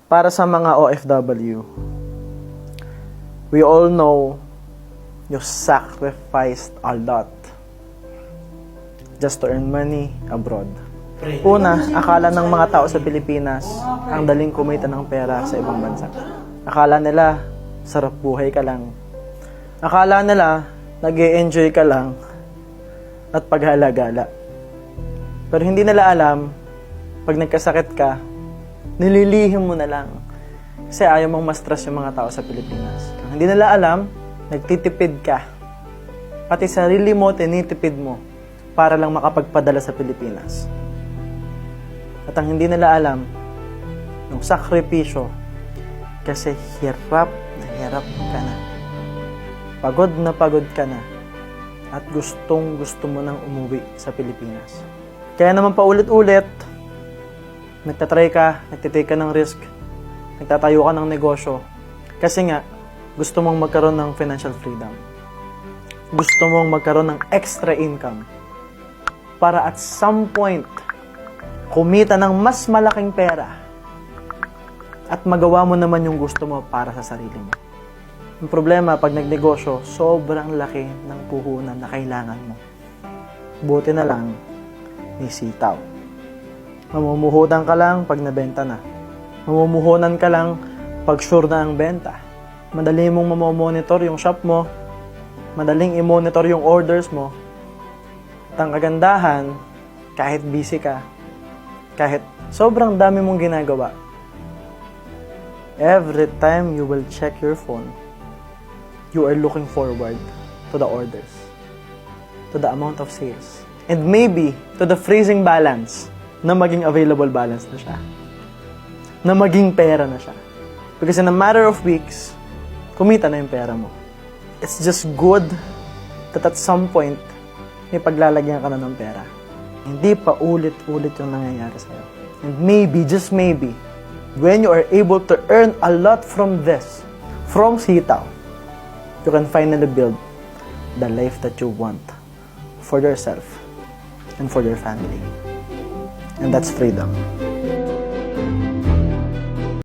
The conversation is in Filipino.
Para sa mga OFW, we all know you sacrificed a lot just to earn money abroad. Una, akala ng mga tao sa Pilipinas ang daling kumita ng pera sa ibang bansa. Akala nila, sarap buhay ka lang. Akala nila, nag-e-enjoy ka lang at paghalagala. Pero hindi nila alam, pag nagkasakit ka, nililihim mo na lang. Kasi ayaw mong ma-stress yung mga tao sa Pilipinas. Ang hindi nila alam, nagtitipid ka. Pati sarili mo, tinitipid mo para lang makapagpadala sa Pilipinas. At ang hindi nila alam, yung sakripisyo, kasi hirap ka na. Pagod ka na. At gustong gusto mo nang umuwi sa Pilipinas. Kaya naman paulit-ulit, nagtatry ka, nagtitake ka ng risk, nagtatayo ka ng negosyo. Kasi nga, gusto mong magkaroon ng financial freedom. Gusto mong magkaroon ng extra income. Para at some point, kumita ng mas malaking pera. At magawa mo naman yung gusto mo para sa sarili mo. Ang problema, pag nagnegosyo, sobrang laki ng puhunan na kailangan mo. Buti na lang, may sitaw. Mamumuhunan ka lang pag nabenta na. Mamumuhunan ka lang pag sure na ang benta. Madali mong mamomonitor yung shop mo. Madaling i-monitor yung orders mo. At ang kagandahan, kahit busy ka, kahit sobrang dami mong ginagawa, every time you will check your phone, you are looking forward to the orders, to the amount of sales, and maybe to the freezing balance na maging available balance na siya, na maging pera na siya. Because in a matter of weeks, kumita na yung pera mo. It's just good that at some point, may paglalagyan ka na ng pera. Hindi pa ulit-ulit yung nangyayari sa'yo. And maybe, just maybe, when you are able to earn a lot from this, from sitaw, you can finally build the life that you want for yourself and for your family. And that's freedom.